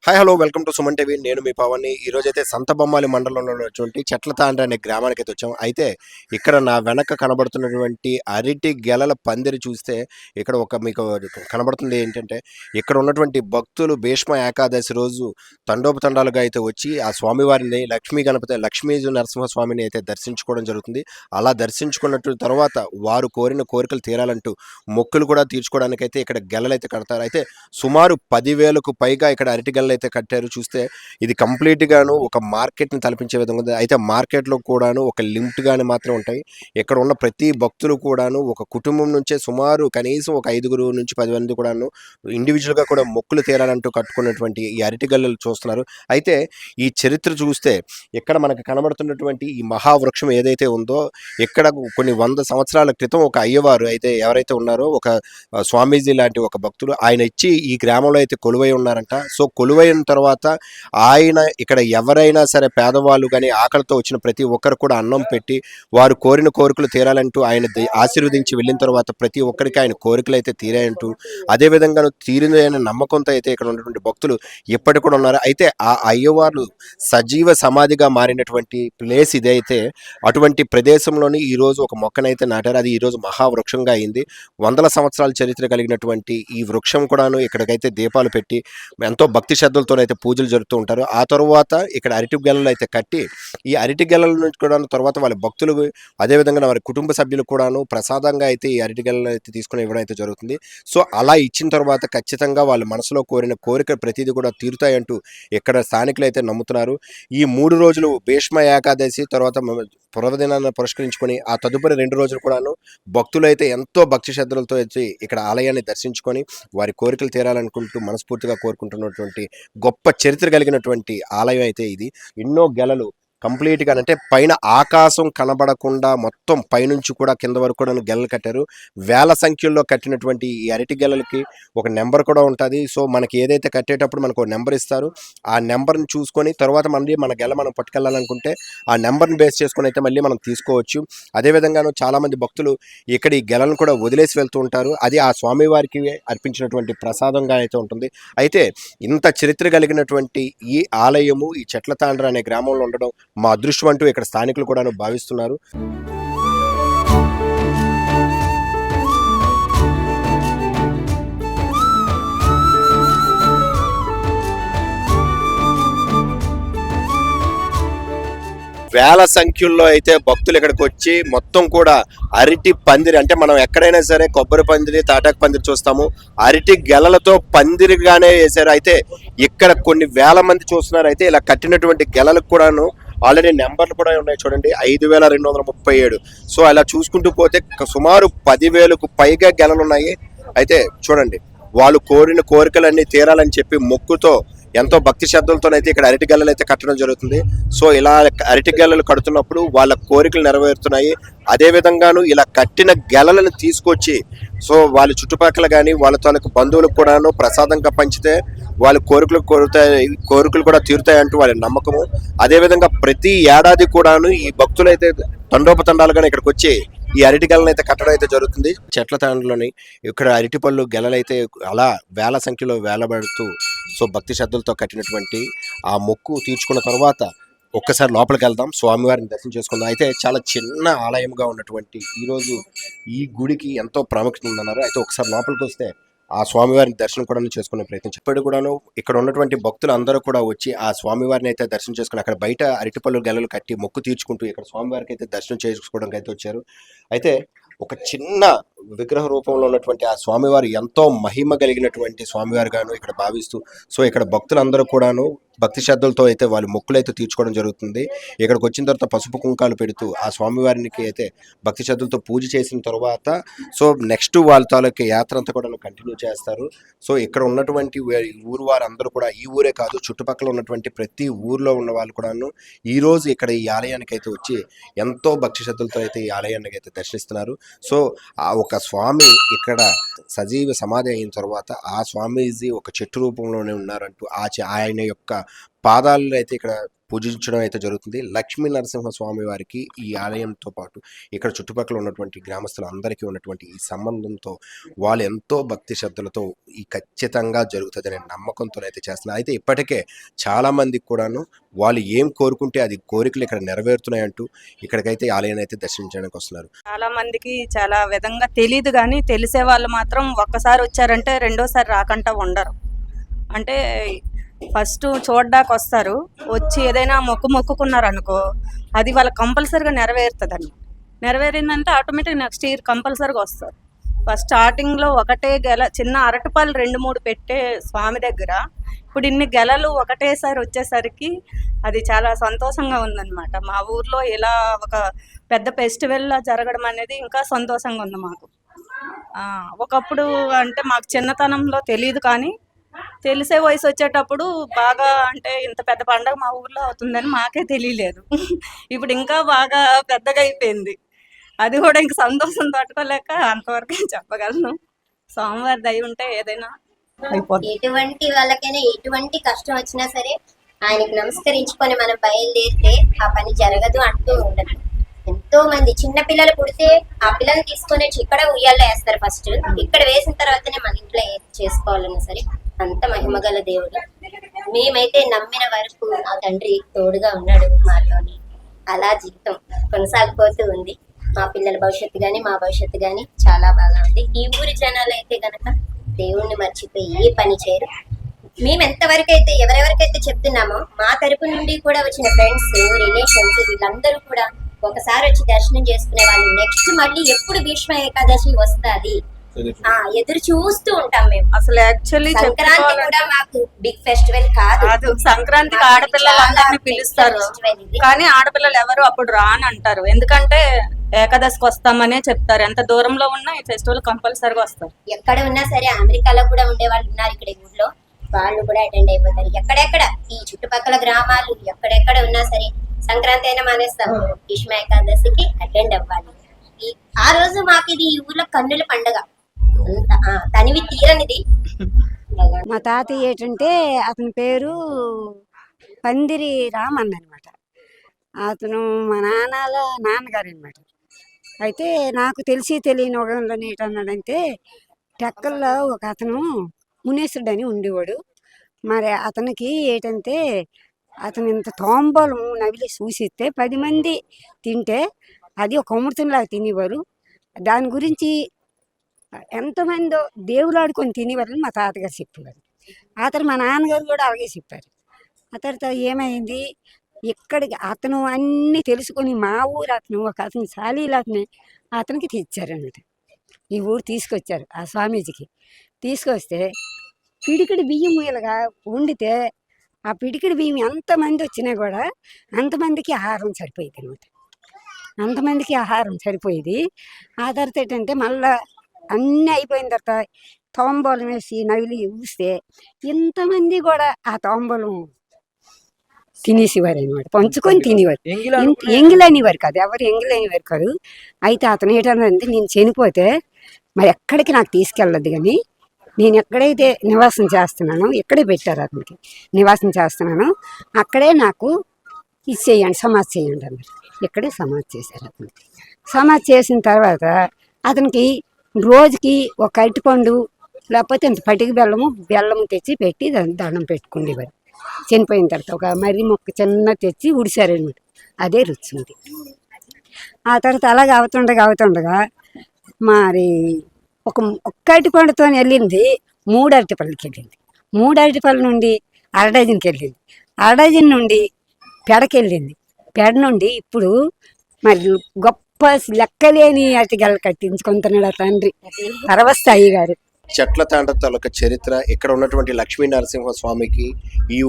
Hi hello welcome to Suman TV. నేను మీ పవన్ని. ఈరోజైతే సంతబొమ్మాలి మండలంలో ఉన్నటువంటి చెట్లతాండ్ర అనే గ్రామానికి అయితే వచ్చాము. అయితే ఇక్కడ నా వెనక కనబడుతున్నటువంటి అరటి గెలల పందిరి చూస్తే ఇక్కడ మీకు కనబడుతుంది ఏంటంటే, ఇక్కడ ఉన్నటువంటి భక్తులు భీష్మ ఏకాదశి రోజు తండోపతండాలుగా అయితే వచ్చి ఆ స్వామివారిని లక్ష్మీ నరసింహస్వామిని అయితే దర్శించుకోవడం జరుగుతుంది. అలా దర్శించుకున్నట్టు తర్వాత వారు కోరిన కోరికలు తీరాలంటూ మొక్కులు కూడా తీర్చుకోవడానికైతే ఇక్కడ గెలలైతే కడతారు. అయితే సుమారు 10,000కు పైగా ఇక్కడ అరటి గెలలు అయితే కట్టారు. చూస్తే ఇది కంప్లీట్ గాను ఒక మార్కెట్ ని తలపించే విధంగా ఉంది. అయితే మార్కెట్ లో కూడాను ఒక లిమిట్ గానే మాత్రం ఉంటాయి. ఇక్కడ ఉన్న ప్రతి భక్తులు కూడాను ఒక కుటుంబం నుంచే సుమారు కనీసం ఒక 5 నుంచి 10 మంది కూడాను ఇండివిజువల్ గా కూడా మొక్కులు తీరాలంటూ కట్టుకున్నటువంటి ఈ అరటి గెలలు చూస్తున్నారు. అయితే ఈ చరిత్ర చూస్తే ఇక్కడ మనకు కనబడుతున్నటువంటి ఈ మహావృక్షం ఏదైతే ఉందో, ఇక్కడ కొన్ని 100 సంవత్సరాల క్రితం ఒక అయ్యవారు అయితే ఎవరైతే ఉన్నారో ఒక స్వామీజీ లాంటి ఒక భక్తుడు ఆయన ఇచ్చి ఈ గ్రామంలో అయితే కొలువై ఉన్నారంట. సో కొలువైన తర్వాత ఆయన ఇక్కడ ఎవరైనా సరే పేదవాళ్ళు కానీ ఆకలితో వచ్చిన ప్రతి ఒక్కరు కూడా అన్నం పెట్టి వారు కోరిన కోరికలు తీరాలంటూ ఆయన ఆశీర్వదించి వెళ్ళిన తర్వాత ప్రతి ఒక్కరికి ఆయన కోరికలు అయితే తీరాయంటూ అదేవిధంగా తీరిందనే నమ్మకంతో అయితే ఇక్కడ ఉన్నటువంటి భక్తులు ఇప్పటికి కూడా ఉన్నారు. అయితే ఆ అయ్యవారు సజీవ సమాధిగా మారినటువంటి ప్లేస్ ఇదైతే. అటువంటి ప్రదేశంలోని ఈరోజు ఒక మొక్కనైతే నాటారు. అది ఈరోజు మహావృక్షంగా అయింది. వందల సంవత్సరాల చరిత్ర కలిగినటువంటి ఈ వృక్షం కూడాను ఇక్కడికైతే దీపాలు పెట్టి ఎంతో భక్తి శ్రద్ధలతోనైతే పూజలు జరుపుతూ ఉంటారు. ఆ తర్వాత ఇక్కడ అరటి గెలలు అయితే కట్టి ఈ అరటి గెలల నుంచి కూడా తర్వాత వాళ్ళ భక్తులు అదేవిధంగా వారి కుటుంబ సభ్యులు కూడాను ప్రసాదంగా అయితే ఈ అరటి గెలలు అయితే తీసుకుని ఇవ్వడం అయితే జరుగుతుంది. సో అలా ఇచ్చిన తర్వాత ఖచ్చితంగా వాళ్ళ మనసులో కోరిన కోరిక ప్రతిదీ కూడా తీరుతాయంటూ ఇక్కడ స్థానికులు అయితే నమ్ముతున్నారు. ఈ 3 రోజులు భీష్మ ఏకాదశి తర్వాత పర్వదినాన్ని పురస్కరించుకొని ఆ తదుపరి 2 రోజులు కూడాను భక్తులైతే ఎంతో భక్తి శ్రద్ధలతో వచ్చి ఇక్కడ ఆలయాన్ని దర్శించుకొని వారి కోరికలు తీరాలనుకుంటూ మనస్ఫూర్తిగా కోరుకుంటున్నటువంటి గొప్ప చరిత్ర కలిగినటువంటి ఆలయం అయితే ఇది. ఎన్నో గెలలు కంప్లీట్గా అంటే పైన ఆకాశం కనబడకుండా మొత్తం పైనుంచి కూడా కింద వరకు కూడా గెలలు కట్టారు. వేల సంఖ్యలో కట్టినటువంటి ఈ అరటి గెలలకి ఒక నెంబర్ కూడా ఉంటుంది. సో మనకి ఏదైతే కట్టేటప్పుడు మనకు ఒక నెంబర్ ఇస్తారు. ఆ నెంబర్ని చూసుకొని తర్వాత మళ్ళీ మన గెల మనం పట్టుకెళ్ళాలనుకుంటే ఆ నెంబర్ని బేస్ చేసుకొని అయితే మళ్ళీ మనం తీసుకోవచ్చు. అదేవిధంగాను చాలామంది భక్తులు ఇక్కడ ఈ గెలను కూడా వదిలేసి వెళ్తూ ఉంటారు. అది ఆ స్వామివారికి అర్పించినటువంటి ప్రసాదంగా అయితే ఉంటుంది. అయితే ఇంత చరిత్ర కలిగినటువంటి ఈ ఆలయము ఈ చెట్లతాండ్ర అనే గ్రామంలో ఉండడం మా అదృష్టం అంటూ ఇక్కడ స్థానికులు కూడా భావిస్తున్నారు. వేల సంఖ్యల్లో అయితే భక్తులు ఇక్కడికి వచ్చి మొత్తం కూడా అరటి పందిరి అంటే మనం ఎక్కడైనా సరే కొబ్బరి పందిరి తాటాకు పందిరి చూస్తాము, అరటి గెలలతో పందిరిగానే వేశారు. అయితే ఇక్కడ కొన్ని వేల మంది చూస్తున్నారు. అయితే ఇలా కట్టినటువంటి గెలలకు కూడాను ఆల్రెడీ నెంబర్లు కూడా ఉన్నాయి చూడండి, 5,237. సో అలా చూసుకుంటూ పోతే సుమారు 10,000కు పైగా గెలలు ఉన్నాయి. అయితే చూడండి వాళ్ళు కోరిన కోరికలన్నీ తీరాలని చెప్పి మొక్కుతో ఎంతో భక్తి శ్రద్ధలతోనైతే ఇక్కడ అరటి గెలలు అయితే కట్టడం జరుగుతుంది. సో ఇలా అరటి గెలలు కడుతున్నప్పుడు వాళ్ళ కోరికలు నెరవేరుతున్నాయి. అదేవిధంగాను ఇలా కట్టిన గెలలను తీసుకొచ్చి సో వాళ్ళ చుట్టుపక్కల కానీ వాళ్ళ తాలూకు బంధువులకు కూడాను ప్రసాదంగా పంచితే వాళ్ళ కోరికలు కూడా తీరుతాయి అంటూ వాళ్ళ నమ్మకము. అదేవిధంగా ప్రతి ఏడాది కూడాను ఈ భక్తులు అయితే తండోపతండాలుగా ఇక్కడికి వచ్చి ఈ అరటి గెలను అయితే కట్టడం అయితే జరుగుతుంది. చెట్ల తాండ్రలోని ఇక్కడ అరటి పళ్ళు గెలలైతే అలా వేల సంఖ్యలో వేలబడుతూ సో భక్తి శ్రద్ధలతో కట్టినటువంటి ఆ మొక్కు తీర్చుకున్న తర్వాత ఒక్కసారి లోపలికి వెళ్దాం, స్వామివారిని దర్శనం చేసుకుందాం. అయితే చాలా చిన్న ఆలయంగా ఉన్నటువంటి ఈరోజు ఈ గుడికి ఎంతో ప్రాముఖ్యత ఉందన్నారు. అయితే ఒకసారి లోపలికి వస్తే ఆ స్వామివారిని దర్శనం కూడా చేసుకునే ప్రయత్నం చెప్పాడు కూడాను. ఇక్కడ ఉన్నటువంటి భక్తులు అందరూ కూడా వచ్చి ఆ స్వామివారిని అయితే దర్శనం చేసుకుని అక్కడ బయట అరటిపళ్ళు గెలలు కట్టి మొక్కు తీర్చుకుంటూ ఇక్కడ స్వామివారికి అయితే దర్శనం చేసుకోవడానికి అయితే వచ్చారు. అయితే ఒక చిన్న విగ్రహ రూపంలో ఉన్నటువంటి ఆ స్వామివారు ఎంతో మహిమ కలిగినటువంటి స్వామివారు గాను ఇక్కడ భావిస్తూ సో ఇక్కడ భక్తులందరూ కూడాను భక్తి శ్రద్ధలతో అయితే వాళ్ళు మొక్కులు అయితే తీర్చుకోవడం జరుగుతుంది. ఇక్కడికి వచ్చిన తర్వాత పసుపు కుంకాలు పెడుతూ ఆ స్వామివారికి అయితే భక్తి శ్రద్ధలతో పూజ చేసిన తర్వాత సో నెక్స్ట్ వాళ్ళ తాలూకు యాత్ర అంతా కూడా కంటిన్యూ చేస్తారు. సో ఇక్కడ ఉన్నటువంటి ఊరు వారందరూ కూడా ఈ ఊరే కాదు చుట్టుపక్కల ఉన్నటువంటి ప్రతి ఊర్లో ఉన్న వాళ్ళు కూడాను ఈరోజు ఇక్కడ ఈ ఆలయానికి అయితే వచ్చి ఎంతో భక్తి శ్రద్ధలతో అయితే ఈ ఆలయానికి అయితే దర్శిస్తున్నారు. సో ఆ ఒక స్వామి ఇక్కడ సజీవ సమాధి అయిన తర్వాత ఆ స్వామీజీ ఒక చెట్టు రూపంలోనే ఉన్నారంటూ ఆయన యొక్క పాదాలు అయితే ఇక్కడ పూజించడం అయితే జరుగుతుంది. లక్ష్మీ నరసింహస్వామి వారికి ఈ ఆలయంతో పాటు ఇక్కడ చుట్టుపక్కల ఉన్నటువంటి గ్రామస్తులు అందరికీ ఉన్నటువంటి ఈ సంబంధంతో వాళ్ళు ఎంతో భక్తి శ్రద్ధలతో ఈ ఖచ్చితంగా జరుగుతుందనే నమ్మకంతో అయితే చేస్తున్నారు. అయితే ఇప్పటికే చాలామందికి కూడాను వాళ్ళు ఏం కోరుకుంటే అది కోరికలు ఇక్కడ నెరవేరుతున్నాయంటూ ఇక్కడికైతే ఈ ఆలయాన్ని అయితే దర్శించడానికి వస్తున్నారు. చాలా మందికి చాలా విధంగా తెలియదు, కానీ తెలిసే వాళ్ళు మాత్రం ఒక్కసారి వచ్చారంటే రెండోసారి రాకుండా ఉండరు. అంటే ఫస్ట్ చూడడానికి వస్తారు, వచ్చి ఏదైనా మొక్కుకున్నారు అనుకో, అది వాళ్ళకి కంపల్సరీగా నెరవేరుతుందండి. నెరవేరిందంటే ఆటోమేటిక్ నెక్స్ట్ ఇయర్ కంపల్సరీగా వస్తారు. ఫస్ట్ స్టార్టింగ్లో ఒకటే గెల, చిన్న అరటిపళ్ళు 2-3 పెట్టే స్వామి దగ్గర ఇప్పుడు ఇన్ని గెలలు ఒకటేసారి వచ్చేసరికి అది చాలా సంతోషంగా ఉందన్నమాట. మా ఊర్లో ఇలా ఒక పెద్ద ఫెస్టివల్లా జరగడం అనేది ఇంకా సంతోషంగా ఉంది మాకు. ఒకప్పుడు అంటే మాకు చిన్నతనంలో తెలియదు, కానీ తెలిసే వయసు వచ్చేటప్పుడు బాగా అంటే ఇంత పెద్ద పండగ మా ఊర్లో అవుతుందని మాకే తెలియలేదు. ఇప్పుడు ఇంకా బాగా పెద్దగా అయిపోయింది. అది కూడా ఇంక సంతోషం తట్టుకోలేక అంతవరకే చెప్పగలను. స్వామివారి దయ ఉంటే ఏదైనా అయిపోతుంది. ఎటువంటి వాళ్ళకైనా ఎటువంటి కష్టం వచ్చినా సరే ఆయనకి నమస్కరించుకొని మనం బయలుదేరితే ఆ పని జరగదు అంటూ ఉండదు. ఎంతో మంది చిన్న పిల్లలు పుడితే ఆ పిల్లల్ని తీసుకొని వచ్చి ఇక్కడ ఉయ్యాల్లో వేస్తారు. ఫస్ట్ ఇక్కడ వేసిన తర్వాతనే మన ఇంట్లో చేసుకోవాలన్నా సరే అంత మహిమగల దేవుడు. మేమైతే నమ్మిన వరకు ఆ తండ్రి తోడుగా ఉన్నాడు మాతోని. అలా జీవితం కొనసాగిపోతూ ఉంది. మా పిల్లల భవిష్యత్తు గాని మా భవిష్యత్తు గాని చాలా బాగా ఉంది. ఈ ఊరి జనాలు అయితే గనక దేవుణ్ణి మర్చిపోయి ఏ పని చేయరు. మేము ఎంతవరకు అయితే ఎవరెవరికైతే చెప్తున్నామో మా తరపు నుండి కూడా వచ్చిన ఫ్రెండ్స్, రిలేషన్స్ వీళ్ళందరూ కూడా ఒకసారి వచ్చి దర్శనం చేసుకునే వాళ్ళు. నెక్స్ట్ మళ్ళీ ఎప్పుడు భీష్మ ఏకాదశి వస్తుంది ఎదురు చూస్తూ ఉంటాం మేము. అసలు యాక్చువల్లీ సంక్రాంతి కూడా మాకు బిగ్ ఫెస్టివల్ కాదు. సంక్రాంతికి ఆడపిల్లలందరినీ పిలుస్తారు, కానీ ఆడపిల్లలు ఎవరు అప్పుడు రానంటారు. ఎందుకంటే ఏకాదశికి వస్తామనే చెప్తారు. ఎంత దూరంలో ఉన్నా ఈ ఫెస్టివల్ కంపల్సరీగా వస్తారు. ఎక్కడ ఉన్నా సరే అమెరికాలో కూడా ఉండే వాళ్ళు ఉన్నారు ఇక్కడ ఊళ్ళో, వాళ్ళు కూడా అటెండ్ అయిపోతారు. ఎక్కడెక్కడ ఈ చుట్టుపక్కల గ్రామాలు ఎక్కడెక్కడ ఉన్నా సరే సంక్రాంతి అయినా మానేస్తాం, భీష్మ ఏకాదశికి అటెండ్ అవ్వాలి. ఆ రోజు మాకు ఇది ఈ ఊర్లో కన్నుల పండుగ, తనివి తీరనిది. మా తాతయ్య ఏంటంటే అతని పేరు పందిరి రామన్ అనమాట. అతను మా నాన్నగారు అనమాట. అయితే నాకు తెలిసి తెలియని ఒకళ్ళు ఏంటన్నాడంటే టెక్కల్లో ఒక అతను మునేశ్వరుడు అని ఉండేవాడు. మరి అతనికి ఏంటంటే అతను ఇంత తోంబలం నవిలి చూసిస్తే 10 మంది తింటే అది ఒక అమృతంలాగా తినేవారు. దాని గురించి ఎంతమందో దేవుడు ఆడుకొని తినేవారని మా తాతగారు చెప్పేవారు. ఆ తర్వాత మా నాన్నగారు కూడా అలాగే చెప్పారు. ఆ తర్వాత ఏమైంది, ఇక్కడికి అతను అన్నీ తెలుసుకొని మా ఊరు అతను ఒక అతను సాలీలాతనే అతనికి తెచ్చారన్నమాట. ఈ ఊరు తీసుకొచ్చారు ఆ స్వామీజీకి. తీసుకొస్తే పిడికిడి బియ్యం ఇలాగా వండితే ఆ పిడికిడి బియ్యం ఎంతమంది వచ్చినా కూడా అంతమందికి ఆహారం సరిపోయేది అనమాట. అంతమందికి ఆహారం సరిపోయేది. ఆ తర్వాత ఏంటంటే మళ్ళా అన్నీ అయిపోయిన తర్వాత తాంబూలం వేసి నవిలి ఊస్తే ఇంతమంది కూడా ఆ తాంబూలం తినేసేవారు అనమాట, పంచుకొని తినేవారు. ఎంగిలనేవారు కాదు, ఎవరు ఎంగిలనేవారు కాదు. అయితే అతను ఏంటంటే నేను చనిపోతే మరి ఎక్కడికి నాకు తీసుకెళ్ళదు, కానీ నేను ఎక్కడైతే నివాసం చేస్తున్నానో ఇక్కడే పెట్టారు అతనికి, నివాసం చేస్తున్నాను అక్కడే నాకు ఇచ్చేయండి, సమాధి చేయండి అన్నారు. ఇక్కడే సమాధి చేశారు అతనికి. సమాధి చేసిన తర్వాత అతనికి రోజుకి ఒక అరటిపండు లేకపోతే ఇంత పటికి బెల్లము తెచ్చి పెట్టి దండం పెట్టుకునేవారు. చనిపోయిన తర్వాత ఒక మర్రి మొక్క చిన్న తెచ్చి ఉడిసారనమాట. అదే రుచి ఉంది. ఆ తర్వాత అలాగే అవుతుండగా మరి ఒక్క అరటిపండుతో వెళ్ళింది 3 అరటిపళ్ళకి వెళ్ళింది. 3 అరటిపళ్ళ నుండి అరడజన్కి వెళ్ళింది. అరడజన్ నుండి పెడకెళ్ళింది. పెడ నుండి ఇప్పుడు మరి గొప్ప లెక్కలేని అరటిగలు కట్టించుకుంటున్నాడు ఆ తండ్రి పరవస్థాయి గారు. చెట్ల తాండ తాలూకా చరిత్ర, ఇక్కడ ఉన్నటువంటి లక్ష్మీ నరసింహ స్వామికి ఈ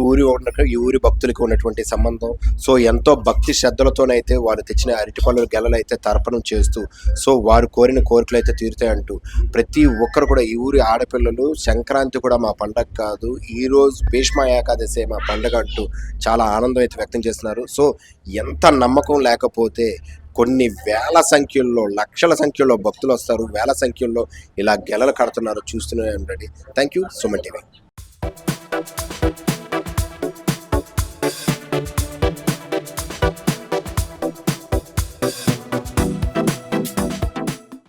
ఊరి భక్తులకి ఉన్నటువంటి సంబంధం. సో ఎంతో భక్తి శ్రద్ధలతోనైతే వారు తెచ్చిన అరటిపళ్ళు గెలలు అయితే తర్పణం చేస్తూ సో వారు కోరిన కోరికలు అయితే తీరుతాయంటూ ప్రతి ఒక్కరు కూడా ఈ ఊరి ఆడపిల్లలు సంక్రాంతి కూడా మా పండగ కాదు, ఈరోజు భీష్మ ఏకాదశి మా పండగ అంటూ చాలా ఆనందం అయితే వ్యక్తం చేస్తున్నారు. సో ఎంత నమ్మకం లేకపోతే కొన్ని వేల సంఖ్యల్లో, లక్షల సంఖ్యలో భక్తులు వస్తారు, వేల సంఖ్యల్లో ఇలా గెలలు కడుతున్నారు. చూస్తూనే ఉండండి. Thank you, Suman TV.